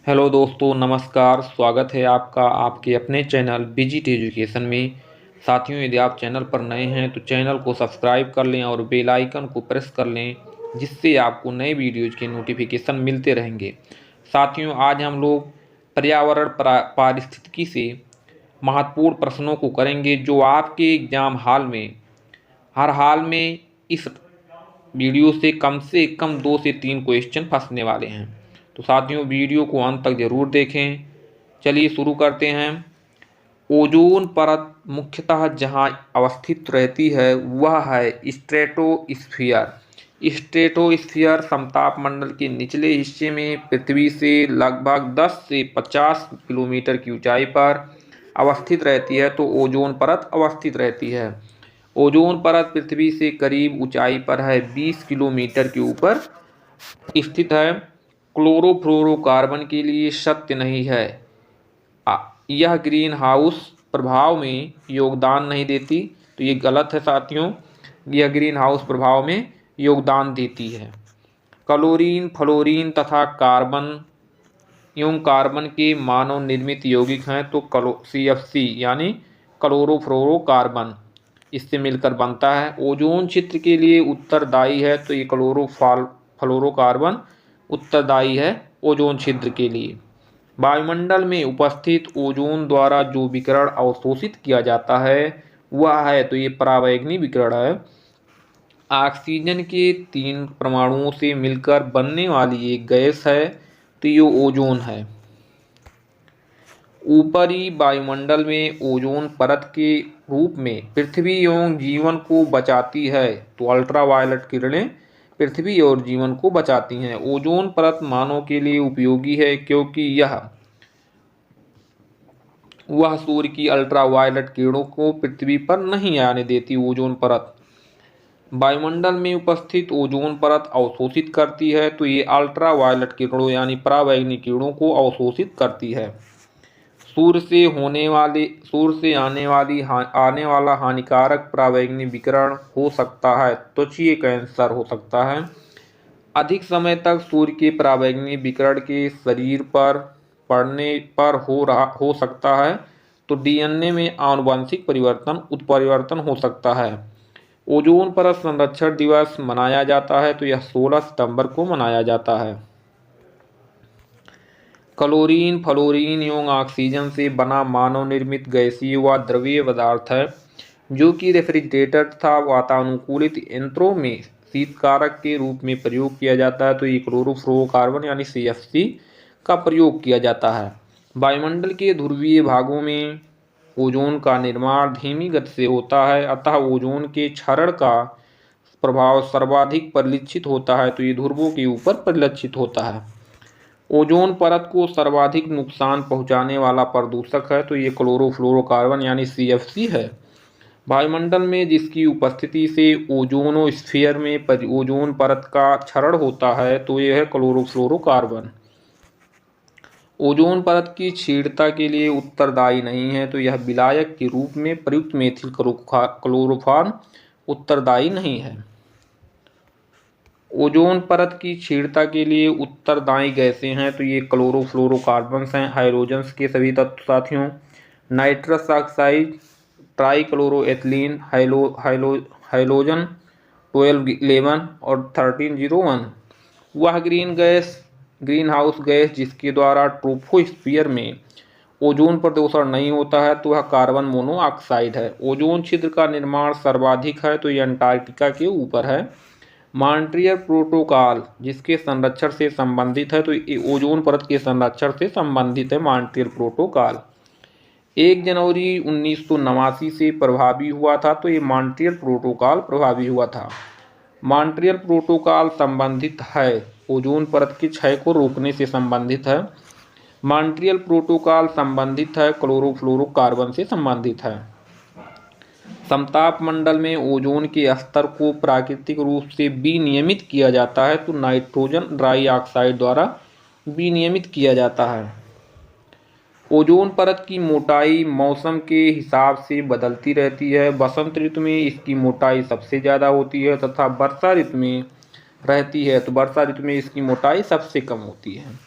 Hello दोस्तों, नमस्कार। स्वागत है आपका आपके अपने चैनल बिजिट एजुकेशन में। साथियों, यदि आप चैनल पर नए हैं तो चैनल को सब्सक्राइब कर लें और बेल आइकन को प्रेस कर लें, जिससे आपको नए वीडियोज़ के नोटिफिकेशन मिलते रहेंगे। साथियों, आज हम लोग पर्यावरण पारिस्थितिकी से महत्वपूर्ण प्रश्नों को करेंगे, जो आपके एग्ज़ाम हाल में हर हाल में इस वीडियो से कम 2 से 3 क्वेश्चन फंसने वाले हैं। तो साथियों, वीडियो को अंत तक ज़रूर देखें। चलिए शुरू करते हैं। ओजोन परत मुख्यतः जहां अवस्थित रहती है वह है स्ट्रेटोस्फीयर। स्ट्रेटोस्फीयर समताप मंडल के निचले हिस्से में पृथ्वी से लगभग 10 से 50 किलोमीटर की ऊंचाई पर अवस्थित रहती है। तो ओजोन परत अवस्थित रहती है। ओजोन परत पृथ्वी से करीब ऊंचाई पर है, 20 किलोमीटर के ऊपर स्थित है। क्लोरोफ्लोरोकार्बन के लिए सत्य नहीं है। यह ग्रीन हाउस प्रभाव में योगदान नहीं देती। तो ये गलत है साथियों, यह ग्रीन हाउस प्रभाव में योगदान देती है। क्लोरीन, फ्लोरीन तथा कार्बन एवं कार्बन के मानव निर्मित यौगिक हैं। तो CFC यानी क्लोरोफ्लोरोकार्बन इससे मिलकर बनता है। ओजोन क्षेत्र के लिए उत्तरदायी है। तो ये फ्लोरोकार्बन उत्तरदायी है ओजोन क्षेत्र के लिए। वायुमंडल में उपस्थित ओजोन द्वारा जो विकिरण अवशोषित किया जाता है वह है, तो ये पराबैंगनी विकिरण है। ऑक्सीजन के 3 परमाणुओं से मिलकर बनने वाली एक गैस है, तो ये ओजोन है। ऊपरी वायुमंडल में ओजोन परत के रूप में पृथ्वी एवं जीवन को बचाती है। तो अल्ट्रावायलेट किरणें पृथ्वी और जीवन को बचाती हैं। ओजोन परत मानव के लिए उपयोगी है, क्योंकि वह सूर्य की अल्ट्रावायलेट किरणों को पृथ्वी पर नहीं आने देती। ओजोन परत वायुमंडल में उपस्थित ओजोन परत अवशोषित करती है। तो ये अल्ट्रावायलेट किरणों यानी पराबैंगनी किरणों को अवशोषित करती है। सूर्य से आने वाला हानिकारक पराबैंगनी विकिरण हो सकता है त्वचीय कैंसर हो सकता है। अधिक समय तक सूर्य के पराबैंगनी विकिरण के शरीर पर पड़ने पर हो सकता है, तो DNA में आनुवंशिक उत्परिवर्तन हो सकता है। ओजोन परत संरक्षण दिवस मनाया जाता है, तो यह 16 सितंबर को मनाया जाता है। क्लोरीन, फ्लोरीन एवं ऑक्सीजन से बना मानव निर्मित गैसीय व द्रवीय पदार्थ है, जो कि रेफ्रिजरेटर तथा वातानुकूलित यंत्रों में शीतकारक के रूप में प्रयोग किया जाता है। तो ये क्लोरोफ्लोरोकार्बन यानी CFC का प्रयोग किया जाता है। वायुमंडल के ध्रुवीय भागों में ओजोन का निर्माण धीमी गति से होता है, अतः ओजोन के क्षरण का प्रभाव सर्वाधिक परिलक्षित होता है। तो ये ध्रुवों के ऊपर परिलक्षित होता है। ओजोन परत को सर्वाधिक नुकसान पहुंचाने वाला प्रदूषक है, तो ये क्लोरोफ्लोरोकार्बन यानी CFC है। वायुमंडल में जिसकी उपस्थिति से ओजोनोस्फीयर में ओजोन परत का क्षरण होता है, तो यह है क्लोरोफ्लोरोकार्बन। ओजोन परत की क्षीणता के लिए उत्तरदायी नहीं है, तो यह विलायक के रूप में प्रयुक्त मेथिल क्लोरोफॉर्म उत्तरदायी नहीं है। ओजोन परत की क्षीणता के लिए उत्तरदायी गैसें हैं, तो ये क्लोरोफ्लोरोकार्बन्स हैं। हाइड्रोजन्स के सभी तत्व साथियों, नाइट्रस ऑक्साइड, ट्राइक्लोरोएथिलीन, हाइलोजन 1211 और 1301। वह ग्रीन हाउस गैस जिसके द्वारा ट्रोपोस्फीयर में ओजोन प्रदूषण नहीं होता है, तो वह कार्बन मोनोऑक्साइड है। ओजोन छिद्र का निर्माण सर्वाधिक है, तो ये अंटार्कटिका के ऊपर है। मॉन्ट्रियल प्रोटोकॉल जिसके संरक्षण से संबंधित है, तो ये ओजोन परत के संरक्षण से संबंधित है। मॉन्ट्रियल प्रोटोकॉल 1 जनवरी 1989 से प्रभावी हुआ था, तो ये मॉन्ट्रियल प्रोटोकॉल प्रभावी हुआ था। मॉन्ट्रियल प्रोटोकॉल संबंधित है ओजोन परत के क्षय को रोकने से संबंधित है। मॉन्ट्रियल प्रोटोकॉल संबंधित है क्लोरोफ्लोरोकार्बन से संबंधित है। समताप मंडल में ओजोन के स्तर को प्राकृतिक रूप से विनियमित किया जाता है, तो नाइट्रोजन डाइऑक्साइड द्वारा विनियमित किया जाता है। ओजोन परत की मोटाई मौसम के हिसाब से बदलती रहती है। बसंत ऋतु में इसकी मोटाई सबसे ज़्यादा होती है तथा वर्षा ऋतु में रहती है, तो वर्षा ऋतु में इसकी मोटाई सबसे कम होती है।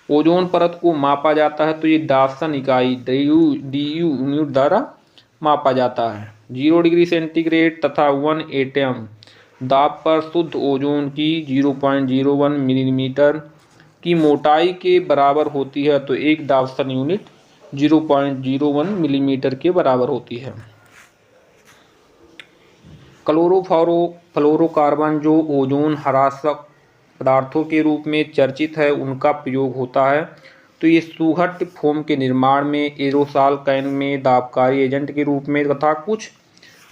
ओजोन परत को मापा जाता है तो ये डाल्टन इकाई डी यूनिट द्वारा मापा जाता है। 0 डिग्री सेंटीग्रेड तथा 1 एटम दाब पर शुद्ध ओजोन की 0.01 मिलीमीटर की मोटाई के बराबर होती है तो एक डाल्टन यूनिट 0.01 मिलीमीटर के बराबर होती है। क्लोरोफ्लोरोकार्बन जो ओजोन ह्रासक पदार्थों के रूप में चर्चित है उनका प्रयोग होता है तो ये सुघट्य फोम के निर्माण में, एरोसॉल कैन में दाबकारी एजेंट के रूप में तथा कुछ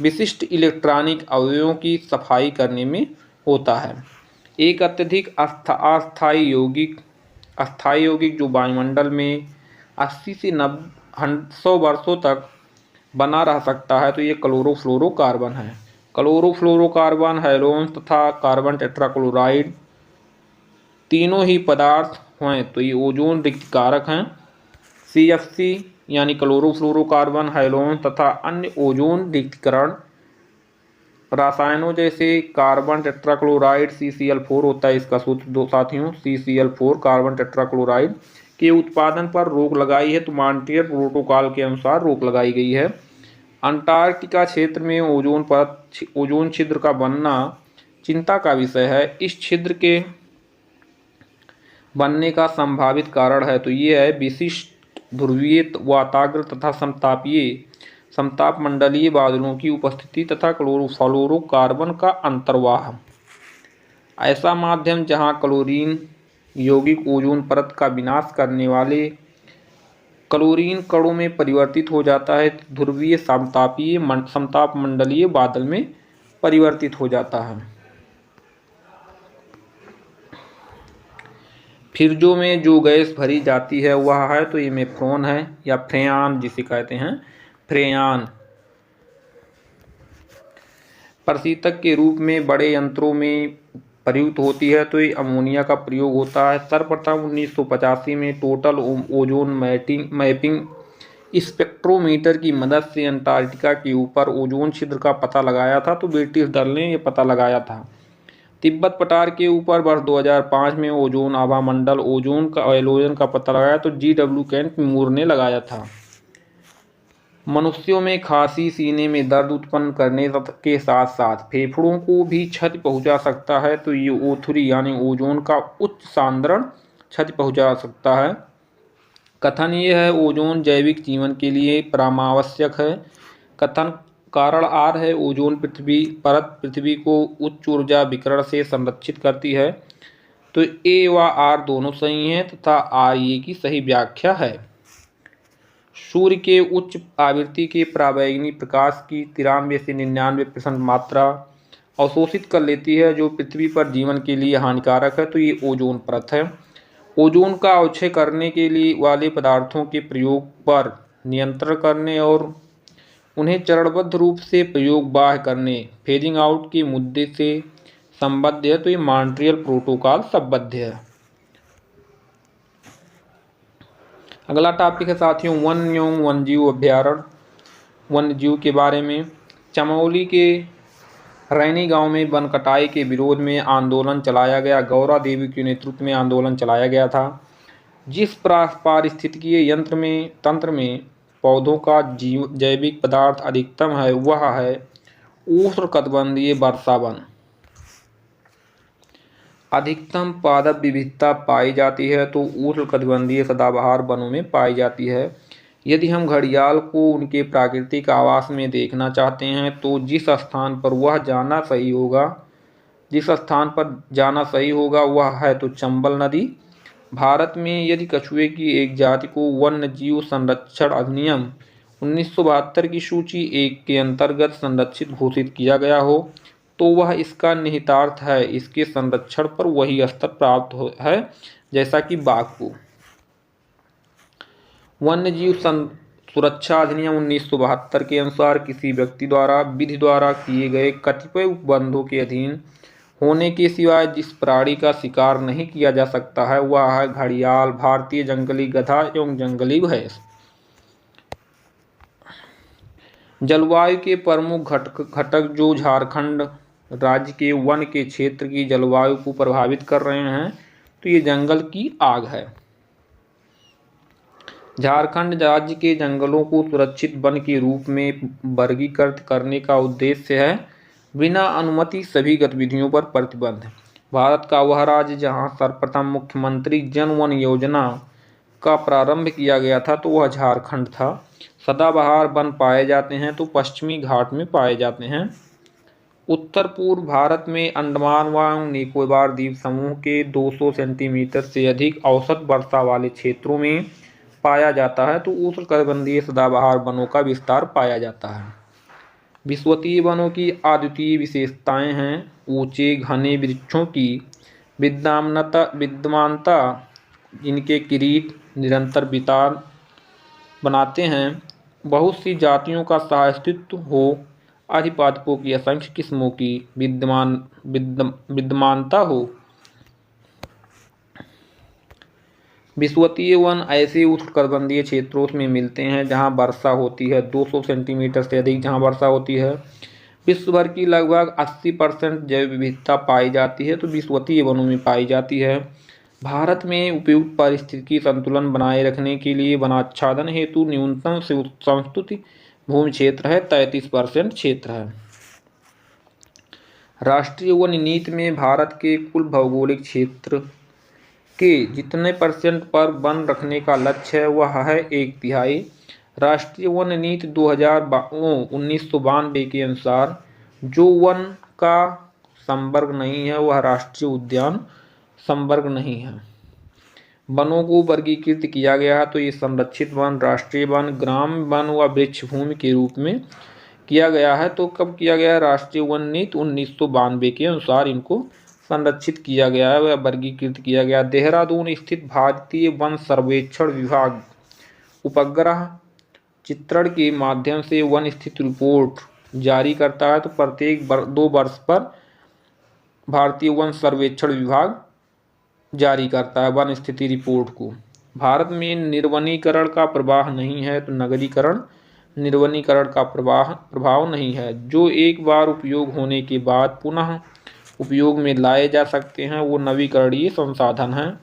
विशिष्ट इलेक्ट्रॉनिक अवयवों की सफाई करने में होता है। एक अत्यधिक अस्थायी यौगिक जो वायुमंडल में 80 से 100 वर्षों तक बना रह सकता है तो ये क्लोरोफ्लोरोकार्बन है। क्लोरोफ्लोरोकार्बन, हैलोजन तथा कार्बन टेट्राक्लोराइड तीनों ही पदार्थ हैं तो ये ओजोन रिक्तकारक हैं। CFC यानी क्लोरोफ्लोरोकार्बन, हैलोजन तथा अन्य ओजोन रिक्तीकरण रसायनों जैसे कार्बन टेट्राक्लोराइड CCl4 होता है, इसका सूत्र दो साथियों CCl4 कार्बन टेट्राक्लोराइड के उत्पादन पर रोक लगाई है तो मॉन्ट्रियल प्रोटोकॉल के अनुसार रोक लगाई गई है। अंटार्कटिका क्षेत्र में ओजोन छिद्र का बनना चिंता का विषय है। इस छिद्र के बनने का संभावित कारण है तो ये है विशिष्ट ध्रुवीय वाताग्र तथा समताप मंडलीय बादलों की उपस्थिति तथा क्लोरोफ्लोरोकार्बन का अंतर्वाह। ऐसा माध्यम जहां क्लोरीन यौगिक ओजोन परत का विनाश करने वाले क्लोरीन कणों में परिवर्तित हो जाता है, ध्रुवीय समताप मंडलीय बादल में परिवर्तित हो जाता है। फिरजों में जो गैस भरी जाती है वह है तो ये मेफ्रॉन है या फ्रेयान जिसे कहते हैं फ्रेयान। प्रशीतक के रूप में बड़े यंत्रों में प्रयुक्त होती है तो ये अमोनिया का प्रयोग होता है। सर्वप्रथम 1985 में टोटल ओजोन मैपिंग स्पेक्ट्रोमीटर की मदद से अंटार्कटिका के ऊपर ओजोन छिद्र का पता लगाया था तो ब्रिटिश दल ने यह पता लगाया था। तिब्बत पठार के ऊपर वर्ष 2005 में ओजोन आभा मंडल हैलोजन का पता लगाया तो GW केंट मूर ने लगाया था। मनुष्यों में खांसी, सीने में दर्द उत्पन्न करने के साथ साथ फेफड़ों को भी क्षति पहुंचा सकता है तो ये O3 यानी ओजोन का उच्च सांद्रण क्षति पहुंचा सकता है। कथन ये है ओजोन जैविक जीवन के लिए परमावश्यक है। कथन कारण R है ओजोन पृथ्वी को उच्च ऊर्जा विकिरण से संरक्षित करती है तो A व R दोनों सही हैं तथा RE की सही व्याख्या है। सूर्य के उच्च आवृत्ति के पराबैंगनी प्रकाश की 93 से 99% मात्रा अवशोषित कर लेती है जो पृथ्वी पर जीवन के लिए हानिकारक है तो ये ओजोन परत है। ओजोन का अवक्षय करने के लिए वाले पदार्थों के प्रयोग पर नियंत्रण करने और उन्हें चरणबद्ध रूप से प्रयोग बाह्य करने फेजिंग आउट के मुद्दे से संबद्ध है तो ये मॉन्ट्रियल प्रोटोकॉल संबद्ध है। अगला टॉपिक है साथियों वन्य एवं वन्यजीव अभ्यारण्य। वन्यजीव के बारे में चमोली के रैनी गांव में वन कटाई के विरोध में आंदोलन चलाया गया। गौरा देवी के नेतृत्व में आंदोलन चलाया गया था। जिस पारिस्थितिकीय तंत्र में पौधों का जैविक पदार्थ अधिकतम है वह है उष्णकटिबंधीय वर्षा वन। अधिकतम पादप विविधता पाई जाती है तो उष्णकटिबंधीय सदाबहार वनों में पाई जाती है। यदि हम घड़ियाल को उनके प्राकृतिक आवास में देखना चाहते हैं तो जिस स्थान पर जाना सही होगा वह है तो चंबल नदी। भारत में यदि कछुए की एक जाति को वन्य जीव संरक्षण अधिनियम 1972 की सूची 1 के अंतर्गत संरक्षित घोषित किया गया हो तो वह इसका निहितार्थ है इसके संरक्षण पर वही स्तर प्राप्त है जैसा कि बाघ को। वन्य जीव सुरक्षा अधिनियम 1972 के अनुसार किसी व्यक्ति द्वारा विधि द्वारा किए गए कतिपय उपबंधों के अधीन होने के सिवाय जिस प्राणी का शिकार नहीं किया जा सकता है वह है घड़ियाल, भारतीय जंगली गधा एवं जंगली भैंस। जलवायु के प्रमुख घटक जो झारखंड राज्य के वन के क्षेत्र की जलवायु को प्रभावित कर रहे हैं तो ये जंगल की आग है। झारखंड राज्य के जंगलों को सुरक्षित वन के रूप में वर्गीकृत करने का उद्देश्य है। बिना अनुमति सभी गतिविधियों पर प्रतिबंध। भारत का वह राज्य जहां सर्वप्रथम मुख्यमंत्री जन वन योजना का प्रारंभ किया गया था तो वह झारखंड था। सदाबहार वन पाए जाते हैं तो पश्चिमी घाट में पाए जाते हैं। उत्तर पूर्व भारत में अंडमान व निकोबार द्वीप समूह के 200 सेंटीमीटर से अधिक औसत वर्षा वाले क्षेत्रों में पाया जाता है तो उष्णकटिबंधीय सदाबहार वनों का विस्तार पाया जाता है। विषुवतीय वनों की अद्वितीय विशेषताएं हैं। ऊंचे घने वृक्षों की विद्यमानता, जिनके किरीट निरंतर वितान बनाते हैं, बहुत सी जातियों का सहअस्तित्व हो, अधिपादपों की असंख्य किस्मों की विद्यमानता हो। विषुवतीय वन ऐसे उष्णकटिबंधीय क्षेत्रों में मिलते हैं जहां वर्षा होती है 200 सेंटीमीटर से अधिक जहां वर्षा होती है। विश्व भर की लगभग 80% जैव विविधता पाई जाती है तो विषुवतीय वनों में पाई जाती है। भारत में उपयुक्त पारिस्थितिकी संतुलन बनाए रखने के लिए वनाच्छादन हेतु न्यूनतम संस्तुति भूमि क्षेत्र है 33% क्षेत्र है। राष्ट्रीय वन नीति में भारत के कुल भौगोलिक क्षेत्र के जितने % पर वन रखने का लक्ष्य है वह है 1/3। राष्ट्रीय वन नीति 1992 के अनुसार जो वन का संवर्ग नहीं है वह राष्ट्रीय उद्यान संवर्ग नहीं है। वनों को वर्गीकृत किया गया है तो ये संरक्षित वन, राष्ट्रीय वन, ग्राम वन व वृक्ष भूमि के रूप में किया गया है। तो कब किया गया है? राष्ट्रीय वन नीति 1992 के अनुसार इनको संरक्षित किया गया है, वह वर्गीकृत किया गया। देहरादून स्थित भारतीय वन सर्वेक्षण विभाग उपग्रह चित्रण के माध्यम से वन स्थिति रिपोर्ट जारी करता है। तो प्रत्येक 2 वर्ष पर भारतीय वन सर्वेक्षण विभाग जारी करता है वन स्थिति रिपोर्ट को। भारत में निर्वनीकरण का प्रवाह नहीं है तो नगरीकरण निर्वनीकरण का प्रभाव नहीं है। जो एक बार उपयोग होने के बाद पुनः उपयोग में लाए जा सकते हैं वो नवीकरणीय संसाधन हैं।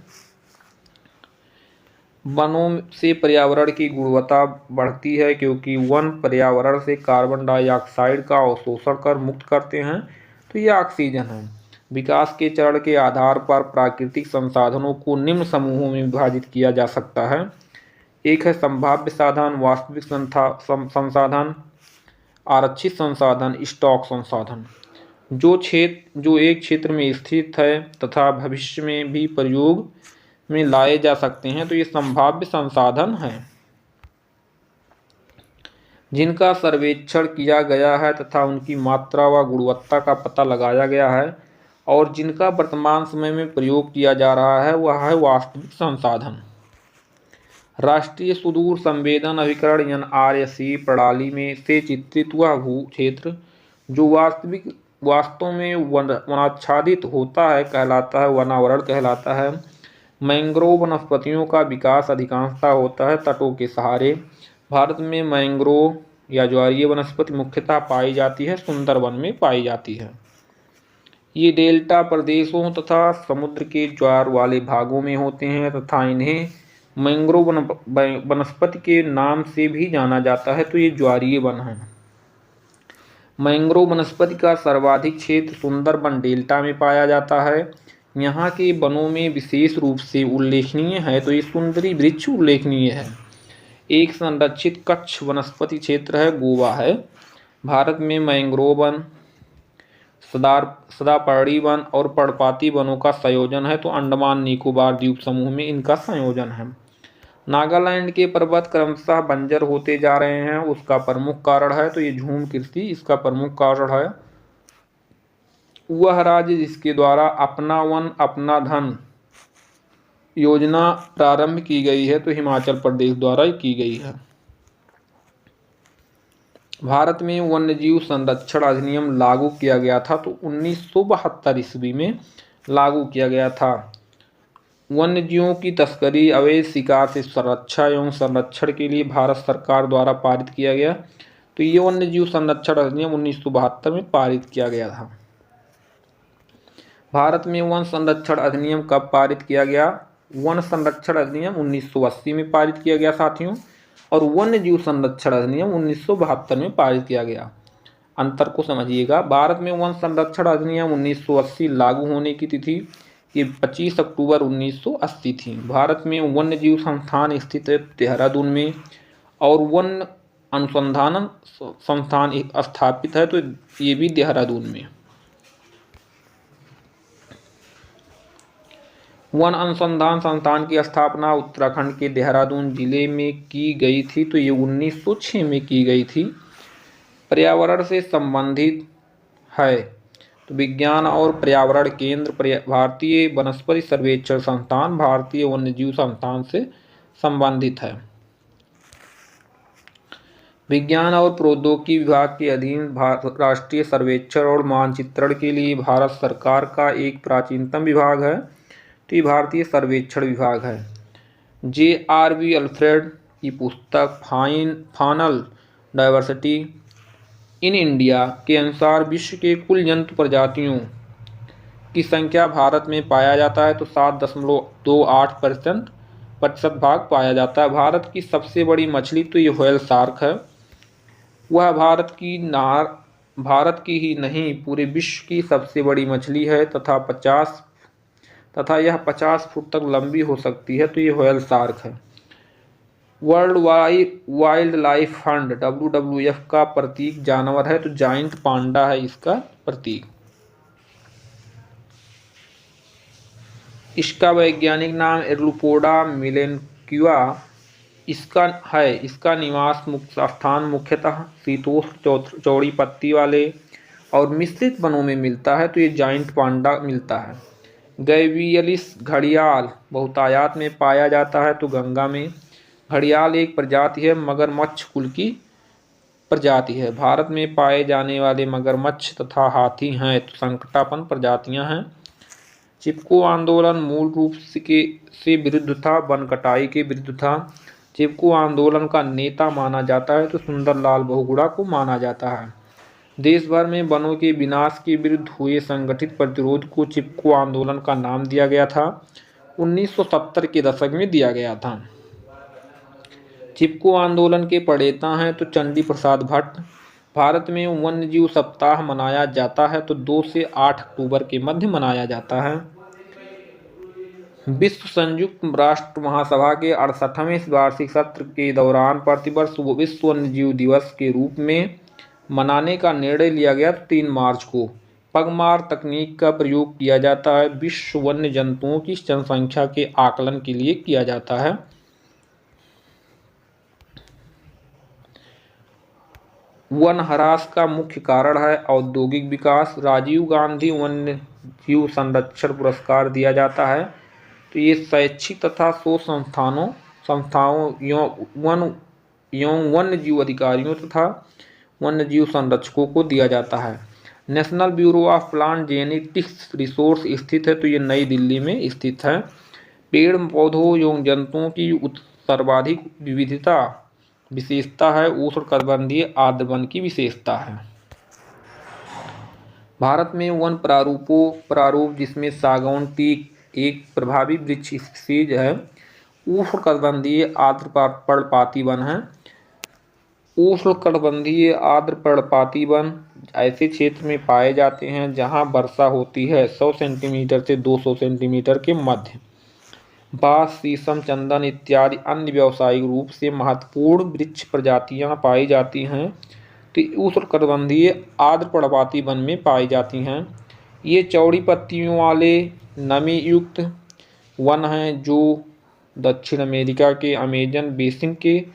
वनों से पर्यावरण की गुणवत्ता बढ़ती है क्योंकि वन पर्यावरण से कार्बन डाइऑक्साइड का अवशोषण कर मुक्त करते हैं तो ये ऑक्सीजन है। विकास के चरण के आधार पर प्राकृतिक संसाधनों को निम्न समूहों में विभाजित किया जा सकता है। एक है संभाव्य साधन, वास्तविक संसाधन, आरक्षित संसाधन, स्टॉक संसाधन। जो एक क्षेत्र में स्थित है तथा भविष्य में भी प्रयोग में लाए जा सकते हैं तो ये संभाव्य संसाधन हैं जिनका सर्वेक्षण किया गया है तथा उनकी मात्रा व गुणवत्ता का पता लगाया गया है और जिनका वर्तमान समय में प्रयोग किया जा रहा है वह है वास्तविक संसाधन। राष्ट्रीय सुदूर संवेदन अभिकरण NRSE प्रणाली में से चित्रित हुआ भू क्षेत्र जो वास्तव में वनाच्छादित होता है कहलाता है वनावरण कहलाता है। मैंग्रोव वनस्पतियों का विकास अधिकांशतः होता है तटों के सहारे। भारत में मैंग्रोव या ज्वारीय वनस्पति मुख्यतः पाई जाती है सुंदरवन में पाई जाती है। ये डेल्टा प्रदेशों तथा समुद्र के ज्वार वाले भागों में होते हैं तथा इन्हें मैंग्रोव वनस्पति के नाम से भी जाना जाता है तो ये ज्वारीय वन है। मैंग्रोव वनस्पति का सर्वाधिक क्षेत्र सुंदरबन डेल्टा में पाया जाता है। यहाँ के वनों में विशेष रूप से उल्लेखनीय है तो ये सुंदरी वृक्ष उल्लेखनीय है। एक संरक्षित कच्छ वनस्पति क्षेत्र है गोवा है। भारत में मैंग्रोव वन, सदापर्णी वन और पर्णपाती वनों का संयोजन है तो अंडमान निकोबार द्वीप समूह में इनका संयोजन है। नागालैंड के पर्वत क्रमशः बंजर होते जा रहे हैं, उसका प्रमुख कारण है तो ये झूम कृषि इसका प्रमुख कारण है। वह राज्य जिसके द्वारा अपना वन अपना धन योजना प्रारंभ की गई है तो हिमाचल प्रदेश द्वारा की गई है। भारत में वन्यजीव संरक्षण अधिनियम लागू किया गया था तो 1972 ईस्वी में लागू किया गया था। वन्यजीवों की तस्करी, अवैध शिकार से सुरक्षा एवं संरक्षण के लिए भारत सरकार द्वारा पारित किया गया तो ये वन्यजीव संरक्षण अधिनियम 1972 में पारित किया गया था। भारत में वन संरक्षण अधिनियम कब पारित किया गया? वन संरक्षण अधिनियम 1980 में पारित किया गया साथियों, और वन्य जीव संरक्षण अधिनियम 1972 में पारित किया गया। अंतर को समझिएगा। भारत में वन संरक्षण अधिनियम 1980 लागू होने की तिथि ये 25 अक्टूबर 1980 थी। भारत में वन्य जीव संस्थान स्थित है देहरादून में, और वन अनुसंधान संस्थान स्थापित है तो ये भी देहरादून में। वन अनुसंधान संस्थान की स्थापना उत्तराखंड के देहरादून जिले में की गई थी, तो ये 1906 में की गई थी। पर्यावरण से संबंधित है तो विज्ञान और पर्यावरण केंद्र, भारतीय वनस्पति सर्वेक्षण संस्थान, भारतीय वन्यजीव संस्थान से संबंधित है। विज्ञान और प्रौद्योगिकी विभाग के अधीन राष्ट्रीय सर्वेक्षण और मानचित्रण के लिए भारत सरकार का एक प्राचीनतम विभाग है, तो ये भारतीय सर्वेक्षण विभाग है। J.R.V. अल्फ्रेड की पुस्तक फानल डाइवर्सिटी इन इंडिया के अनुसार विश्व के कुल जंतु प्रजातियों की संख्या भारत में पाया जाता है तो 7.28% भाग पाया जाता है। भारत की सबसे बड़ी मछली तो ये व्हेल शार्क है। वह भारत की ही नहीं पूरे विश्व की सबसे बड़ी मछली है तथा यह 50 फुट तक लंबी हो सकती है, तो ये व्हेल शार्क है। World wild life fund WWF का प्रतीक जानवर है तो जायंट पांडा है इसका प्रतीक। इसका वैज्ञानिक नाम एर्लुपोडा मिलेनक्युआ इसका निवास स्थान मुख्यतः शीतोष्ण चौड़ी पत्ती वाले और मिश्रित वनों में मिलता है, तो ये जायंट पांडा मिलता है। गैवियलिस घड़ियाल बहुतायत में पाया जाता है तो गंगा में। घड़ियाल एक प्रजाति है, मगरमच्छ कुल की प्रजाति है। भारत में पाए जाने वाले मगरमच्छ तथा हाथी हैं तो संकटापन्न प्रजातियां हैं। चिपको आंदोलन मूल रूप से विरुद्ध था, वन कटाई के विरुद्ध था। चिपको आंदोलन का नेता माना जाता है तो सुंदरलाल बहुगुणा को माना जाता है। देश भर में वनों के विनाश के विरुद्ध हुए संगठित प्रतिरोध को चिपको आंदोलन का नाम दिया गया था। 1970 के दशक में दिया गया था। चिपको आंदोलन के प्रणेता हैं तो चंडी प्रसाद भट्ट। भारत में वन्यजीव सप्ताह मनाया जाता है तो 2 से 8 अक्टूबर के मध्य मनाया जाता है। विश्व संयुक्त राष्ट्र महासभा के 68वें वार्षिक सत्र के दौरान प्रतिवर्ष विश्व वन्यजीव दिवस के रूप में मनाने का निर्णय लिया गया। 3 मार्च को पगमार तकनीक का प्रयोग किया जाता है। विश्व वन्य जंतुओं की जनसंख्या के आकलन के लिए किया जाता है। वन ह्रास का मुख्य कारण है औद्योगिक विकास। राजीव गांधी वन्य जीव संरक्षण पुरस्कार दिया जाता है तो ये शैक्षिक तथा शोध संस्थाओं एवं वन्य जीव अधिकारियों तथा वन्य जीव संरक्षकों को दिया जाता है। National bureau of plant genetics resource स्थित है तो ये नई दिल्ली में स्थित है। पेड़ पौधों एवं जंतुओं की सर्वाधिक विशेषता है उष्णकटिबंधीय आर्द्र वन की विशेषता है। भारत में वन प्रारूप जिसमें सागौन टीक एक प्रभावी वृक्ष स्पीशीज है। उष्णकटिबंधीय आर्द्र पर्णपाती वन है। उष्णकटिबंधीय आर्द्र पर्णपाती वन ऐसे क्षेत्र में पाए जाते हैं जहां वर्षा होती है 100 सेंटीमीटर से 200 सेंटीमीटर के मध्य। बांस, शीशम, चंदन इत्यादि अन्य व्यावसायिक रूप से महत्वपूर्ण वृक्ष प्रजातियां पाई जाती हैं तो उष्णकटिबंधीय आर्द्र पर्णपाती वन में पाई जाती हैं। ये चौड़ी पत्तियों वाले नमी युक्त वन हैं जो दक्षिण अमेरिका के अमेजन बेसिन के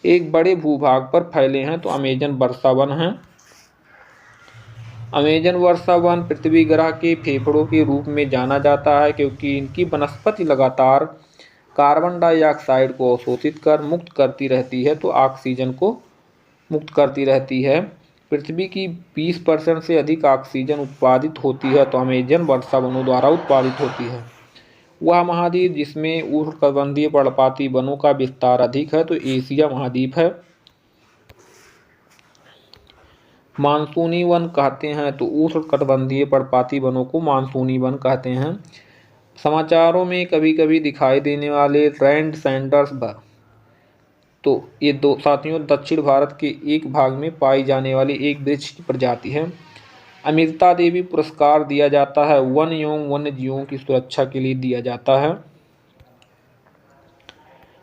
एक बड़े भूभाग पर फैले हैं तो अमेजन वर्षा वन है। अमेजन वर्षा वन पृथ्वी ग्रह के फेफड़ों के रूप में जाना जाता है क्योंकि इनकी वनस्पति लगातार कार्बन डाइऑक्साइड को अवशोषित कर मुक्त करती रहती है तो ऑक्सीजन को मुक्त करती रहती है। पृथ्वी की 20% से अधिक ऑक्सीजन उत्पादित होती है तो अमेजन वर्षा वनों द्वारा उत्पादित होती है। वह महाद्वीप जिसमें उष्णकटिबंधीय पर्णपाती वनों का विस्तार अधिक है तो एशिया महाद्वीप है। मानसूनी वन कहते हैं तो उष्णकटिबंधीय पर्णपाती वनों को मानसूनी वन कहते हैं। समाचारों में कभी कभी दिखाई देने वाले रैंड सैंडर्स तो ये दो साथियों दक्षिण भारत के एक भाग में पाई जाने वाली एक वृक्ष की प्रजाति है। अमृता देवी पुरस्कार दिया जाता है वन एवं वन्य जीवों की सुरक्षा के लिए दिया जाता है।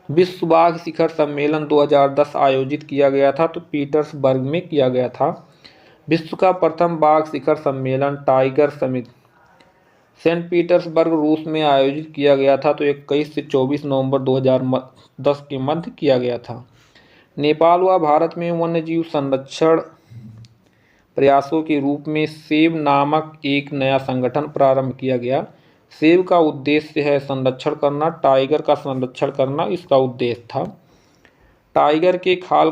विश्व बाघ शिखर सम्मेलन 2010 आयोजित किया गया था, तो पीटर्सबर्ग में किया गया था। विश्व का प्रथम बाघ शिखर सम्मेलन टाइगर समिट सेंट पीटर्सबर्ग रूस में आयोजित किया गया था, तो 21 से 24 नवंबर 2010 के मध्य किया गया था। नेपाल व भारत में वन्यजीव संरक्षण प्रयासों के रूप में सेब नामक एक नया संगठन प्रारंभ किया गया। सेब का उद्देश्य है संरक्षण करना, टाइगर का संरक्षण करना इसका उद्देश्य था। टाइगर के खाल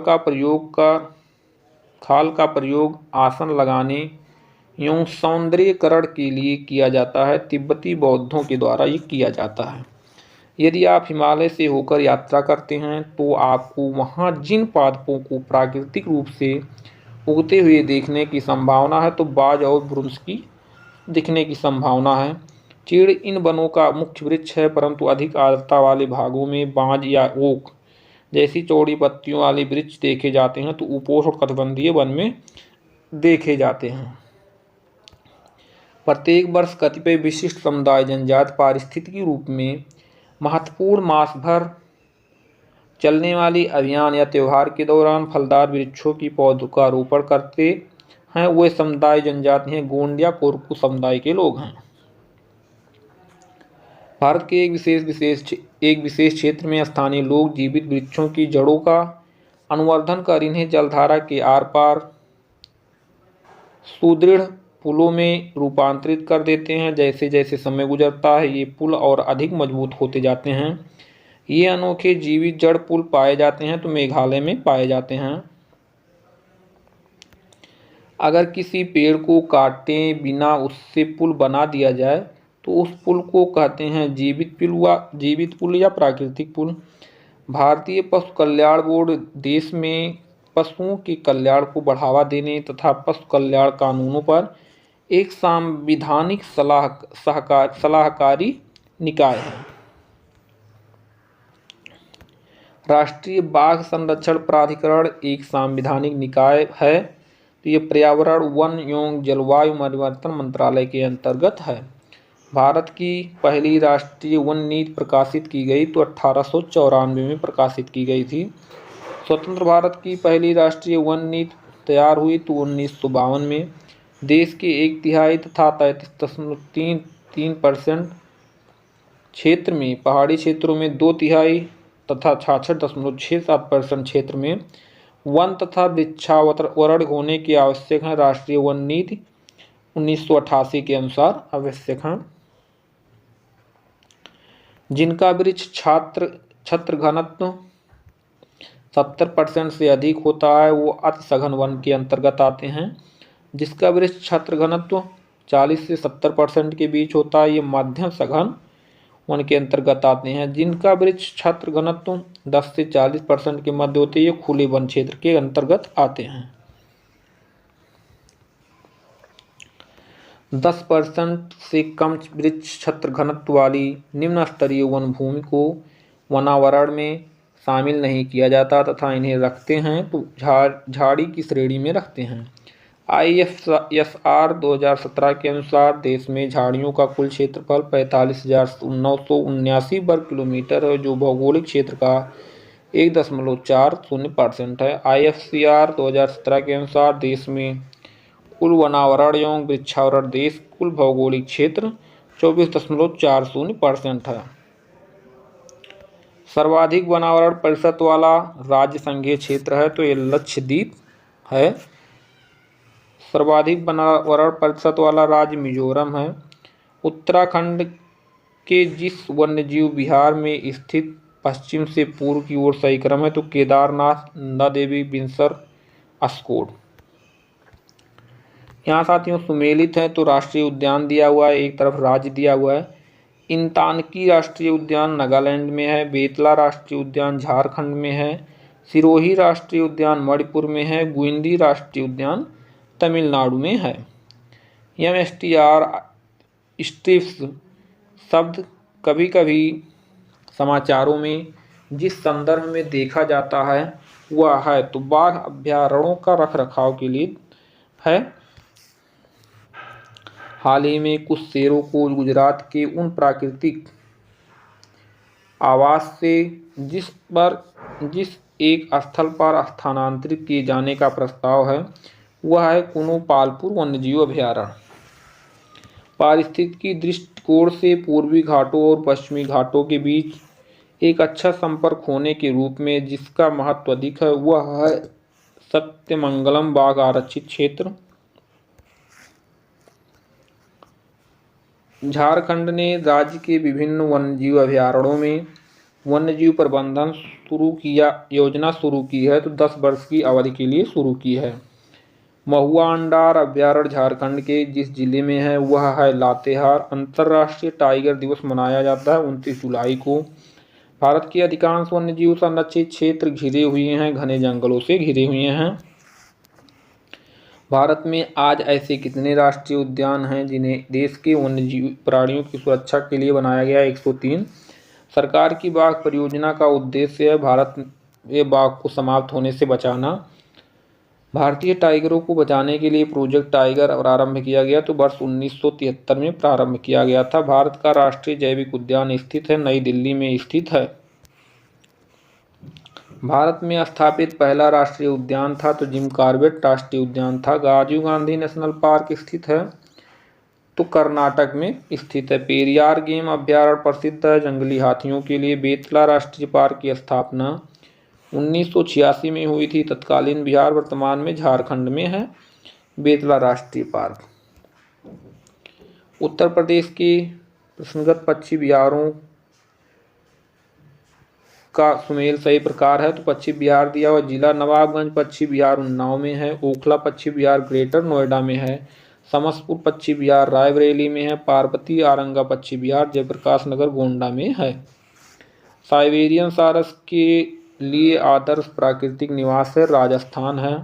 का प्रयोग आसन लगाने एवं सौंदर्यीकरण के लिए किया जाता है। तिब्बती बौद्धों के द्वारा ये किया जाता है। यदि आप हिमालय से होकर यात्रा करते हैं तो आपको वहाँ जिन पादपों को प्राकृतिक रूप से उगते हुए देखने की संभावना है, तो बाज और भ्रूण की दिखने की संभावना है। चीड़ इन वनों का मुख्य वृक्ष है, परंतु अधिक आर्द्रता वाले भागों में बांज या ओक जैसी चौड़ी पत्तियों वाले वृक्ष देखे जाते हैं, तो उपोष्ण कटिबंधीय वन में देखे जाते हैं। प्रत्येक वर्ष कतिपय विशिष्ट समुदाय जनजाति पारिस्थितिकी रूप में महत्वपूर्ण मास भर चलने वाली अभियान या त्यौहार के दौरान फलदार वृक्षों की पौधों का रोपण करते हैं। वे समुदाय जनजाति हैं गोंड या कोरकू समुदाय के लोग हैं। भारत के एक विशेष क्षेत्र में स्थानीय लोग जीवित वृक्षों की जड़ों का अनुवर्धन कर इन्हें जलधारा के आर पार सुदृढ़ पुलों में रूपांतरित कर देते हैं। जैसे जैसे समय गुजरता है ये पुल और अधिक मजबूत होते जाते हैं। ये अनोखे जीवित जड़ पुल पाए जाते हैं तो मेघालय में पाए जाते हैं। अगर किसी पेड़ को काटे बिना उससे पुल बना दिया जाए तो उस पुल को कहते हैं जीवित पुल या प्राकृतिक पुल। भारतीय पशु कल्याण बोर्ड देश में पशुओं के कल्याण को बढ़ावा देने तथा पशु कल्याण कानूनों पर एक संवैधानिक सलाहकारी निकाय है। राष्ट्रीय बाघ संरक्षण प्राधिकरण एक संवैधानिक निकाय है, तो ये पर्यावरण वन एवं जलवायु परिवर्तन मंत्रालय के अंतर्गत है। भारत की पहली राष्ट्रीय वन नीति प्रकाशित की गई तो 1894 में प्रकाशित की गई थी। स्वतंत्र भारत की पहली राष्ट्रीय वन नीति तैयार हुई तो 1952 में। देश के 1/3 तथा 33.33% क्षेत्र में, पहाड़ी क्षेत्रों में 2/3 तथा 66.67% क्षेत्र में वन तथा वृक्षावरण होने की आवश्यक है। राष्ट्रीय वन नीति 1988 के अनुसार आवश्यक है। जिनका वृक्ष छत्र घनत्व 70% से अधिक होता है वो अति सघन वन के अंतर्गत आते हैं। जिसका वृक्ष छत्र घनत्व 40 से 70% के बीच होता है ये मध्यम सघन वन के अंतर्गत आते हैं। जिनका वृक्ष छत्र घनत्व 10 से 40% के मध्य होते हैं ये खुले वन क्षेत्र के अंतर्गत आते हैं। 10% से कम वृक्ष छत्र घनत्व वाली निम्न स्तरीय वन भूमि को वनावरण में शामिल नहीं किया जाता तथा इन्हें रखते हैं तो झाड़ी की श्रेणी में रखते हैं। IFSR 2017 के अनुसार देश में झाड़ियों का कुल क्षेत्रफल 45,979 वर्ग किलोमीटर है, जो भौगोलिक क्षेत्र का 1.40% है। IFCR 2017 के अनुसार देश में कुल वनावरण एवं वृक्षावरण देश कुल भौगोलिक क्षेत्र 24.40% है। सर्वाधिक वनावरण प्रतिशत वाला राज्य संघीय क्षेत्र है तो ये लक्षद्वीप है। सर्वाधिक वनावरण प्रतिशत वाला राज्य मिजोरम है। उत्तराखंड के जिस वन्यजीव विहार में स्थित पश्चिम से पूर्व की ओर सही क्रम है तो केदारनाथ, नंदा देवी, बिनसर, अस्कोट। यहाँ साथियों सुमेलित है तो राष्ट्रीय उद्यान दिया हुआ है, एक तरफ राज्य दिया हुआ है। इंतानकी राष्ट्रीय उद्यान नागालैंड में है। बेतला राष्ट्रीय उद्यान झारखंड में है। सिरोही राष्ट्रीय उद्यान मणिपुर में है। गुइंडी राष्ट्रीय उद्यान तमिलनाडु में है। MSTR स्ट्रिप्स शब्द कभी कभी समाचारों में जिस संदर्भ में देखा जाता है वह है तो बाघ अभयारण्यों का रखरखाव के लिए है। हाल ही में कुछ शेरों को गुजरात के उन प्राकृतिक आवास से जिस एक स्थल पर स्थानांतरित किए जाने का प्रस्ताव है वह है कुनो पालपुर वन्यजीव अभयारण्य। पारिस्थितिकी दृष्टिकोण से पूर्वी घाटों और पश्चिमी घाटों के बीच एक अच्छा संपर्क होने के रूप में जिसका महत्व अधिक है वह है सत्यमंगलम बाघ आरक्षित क्षेत्र। झारखंड ने राज्य के विभिन्न वन्यजीव अभयारण्यों में वन्यजीव प्रबंधन योजना शुरू की है तो 10 वर्ष की अवधि के लिए शुरू की है। महुआ अंडार अभयारण्य झारखंड के जिस जिले में है वह है लातेहार। अंतर्राष्ट्रीय टाइगर दिवस मनाया जाता है 29 जुलाई को। भारत के अधिकांश वन्यजीव संरक्षित क्षेत्र घिरे हुए हैं, घने जंगलों से घिरे हुए हैं। भारत में आज ऐसे कितने राष्ट्रीय उद्यान हैं जिन्हें देश के वन्यजीव प्राणियों की सुरक्षा के लिए बनाया गया है? 103। सरकार की बाघ परियोजना का उद्देश्य है भारत में बाघ को समाप्त होने से बचाना। भारतीय टाइगरों को बचाने के लिए प्रोजेक्ट टाइगर प्रारंभ किया गया तो वर्ष 1973 में प्रारंभ किया गया था। भारत का राष्ट्रीय जैविक उद्यान स्थित है नई दिल्ली में स्थित है। भारत में स्थापित पहला राष्ट्रीय उद्यान था तो जिम कॉर्बेट राष्ट्रीय उद्यान था। राजीव गांधी नेशनल पार्क स्थित है तो कर्नाटक में स्थित है। पेरियार गेम अभयारण्य प्रसिद्ध है जंगली हाथियों के लिए। बेतला राष्ट्रीय पार्क की स्थापना 1986 में हुई थी। तत्कालीन बिहार वर्तमान में झारखंड में है बेतला राष्ट्रीय पार्क। उत्तर प्रदेश के प्रश्नगत पक्षी बिहारों का सुमेल सही प्रकार है तो पक्षी बिहार दिया हुआ जिला नवाबगंज पक्षी बिहार उन्नाव में है। ओखला पक्षी बिहार ग्रेटर नोएडा में है। समस्तपुर पक्षी बिहार रायबरेली में है। पार्वती आरंगा पक्षी बिहार जयप्रकाश नगर गोंडा में है। साइबेरियन सारस के लिए आदर्श प्राकृतिक निवास है राजस्थान है।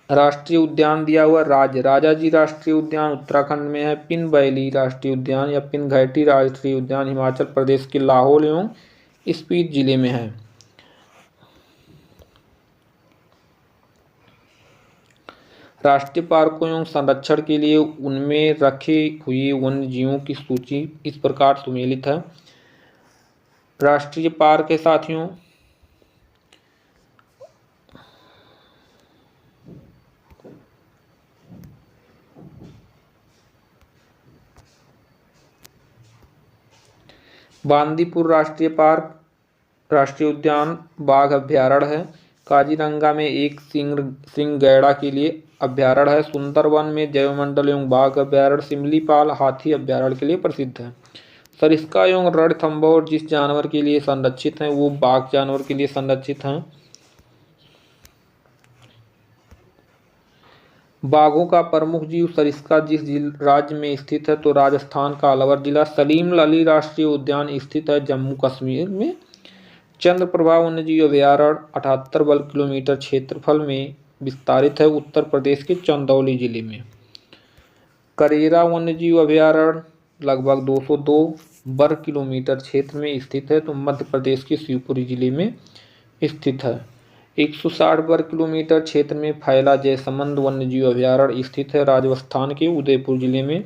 राष्ट्रीय उद्यान दिया हुआ राज्य राजाजी राष्ट्रीय उद्यान उत्तराखंड में है। पिन वैली राष्ट्रीय उद्यान या पिन घाटी राष्ट्रीय उद्यान हिमाचल प्रदेश के लाहौल एवं स्पीति जिले में है। राष्ट्रीय पार्कों एवं संरक्षण के लिए उनमें रखे हुए वन्य जीवों की सूची इस प्रकार सुमेलित है। राष्ट्रीय पार्क के साथियों बांदीपुर राष्ट्रीय पार्क राष्ट्रीय उद्यान बाघ अभयारण्य है। काजीरंगा में एक सिंगगैड़ा के लिए अभयारण्य है। सुंदरवन में जैवमंडल एवं बाघ अभयारण्य। सिमलीपाल हाथी अभयारण्य के लिए प्रसिद्ध है। सरिस्का एवं रणथंभौर जिस जानवर के लिए संरक्षित हैं वो बाघ जानवर के लिए संरक्षित हैं। बाघों का प्रमुख जीव सरिस्का जिस राज्य में स्थित है तो राजस्थान का अलवर जिला। सलीम अली राष्ट्रीय उद्यान स्थित है जम्मू कश्मीर में। चंद्रप्रभा वन्यजीव अभयारण्य 78 वर्ग किलोमीटर क्षेत्रफल में विस्तारित है उत्तर प्रदेश के चंदौली जिले में। करेरा वन्यजीव अभयारण्य लगभग 202 वर्ग किलोमीटर क्षेत्र में स्थित है तो मध्य प्रदेश के शिवपुरी जिले में स्थित है। 160 वर्ग किलोमीटर क्षेत्र में फैला जयसमंद वन्यजीव अभयारण्य स्थित है राजस्थान के उदयपुर जिले में।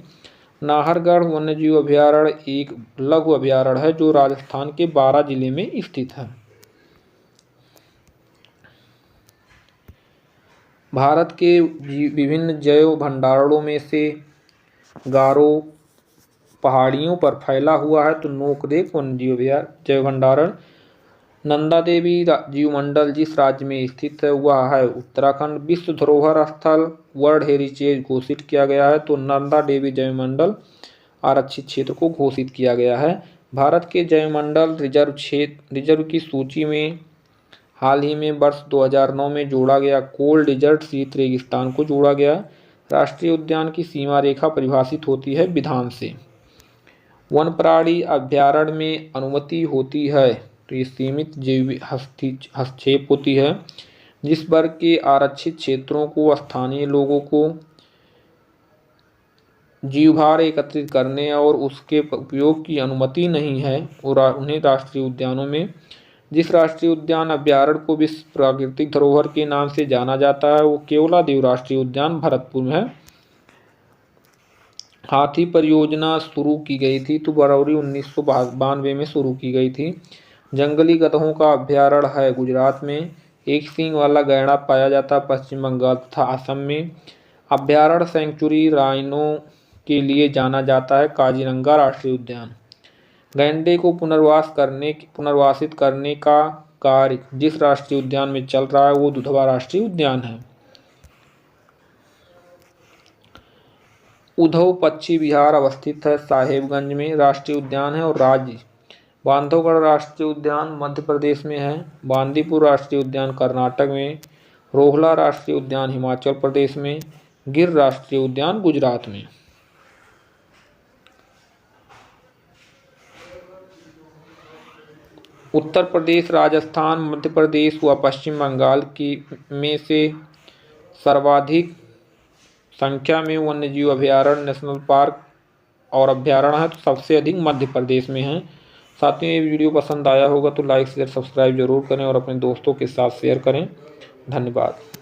नाहरगढ़ वन्यजीव अभयारण्य एक लघु अभयारण्य है जो राजस्थान के 12 जिले में स्थित है। भारत के विभिन्न जैव भंडारणों में से गारो पहाड़ियों पर फैला हुआ है तो नोकरेक वन्यजीव जैव भंडारण। नंदा देवी जीवमंडल जिस राज्य में स्थित है वह है उत्तराखंड। विश्व धरोहर स्थल वर्ल्ड हेरिटेज घोषित किया गया है तो नंदा देवी जैवमंडल आरक्षित क्षेत्र को घोषित किया गया है। भारत के जैवमंडल रिजर्व की सूची में हाल ही में वर्ष 2009 में जोड़ा गया कोल्ड डिजर्ट शीत रेगिस्तान को जोड़ा गया। राष्ट्रीय उद्यान की सीमा रेखा परिभाषित होती है विधान से। वन प्राणी अभयारण्य में अनुमति होती है तो ये सीमित जैविक हस्तक्षेप होती है। जिस वर्ग के आरक्षित क्षेत्रों को स्थानीय लोगों को जीवभार एकत्रित करने और उसके उपयोग की अनुमति नहीं है उन्हें राष्ट्रीय उद्यानों में। जिस राष्ट्रीय उद्यान अभ्यारण्य को विश्व प्राकृतिक धरोहर के नाम से जाना जाता है वो केवलादेव राष्ट्रीय उद्यान भरतपुर में है। हाथी परियोजना शुरू की गई थी तो बरौरी 1992 में शुरू की गई थी। जंगली गधों का अभ्यारण्य है गुजरात में। एक सींग वाला गैंडा पाया जाता है पश्चिम बंगाल तथा असम में। अभ्यारण्य सेंचुरी राइनो के लिए जाना जाता है काजीरंगा राष्ट्रीय उद्यान। गैंडे को पुनर्वासित करने का कार्य जिस राष्ट्रीय उद्यान में चल रहा है वो दुधवा राष्ट्रीय उद्यान है। उधव पक्षी विहार अवस्थित है साहेबगंज में राष्ट्रीय उद्यान है और राज्य बांधवगढ़ राष्ट्रीय उद्यान मध्य प्रदेश में है। बांदीपुर राष्ट्रीय उद्यान कर्नाटक में। रोहला राष्ट्रीय उद्यान हिमाचल प्रदेश में। गिर राष्ट्रीय उद्यान गुजरात में। उत्तर प्रदेश, राजस्थान, मध्य प्रदेश व पश्चिम बंगाल में से सर्वाधिक संख्या में वन्यजीव अभ्यारण्य नेशनल पार्क और अभ्यारण्य है तो सबसे अधिक मध्य प्रदेश में है। साथियों ये वीडियो पसंद आया होगा तो लाइक शेयर सब्सक्राइब जरूर करें और अपने दोस्तों के साथ शेयर करें। धन्यवाद।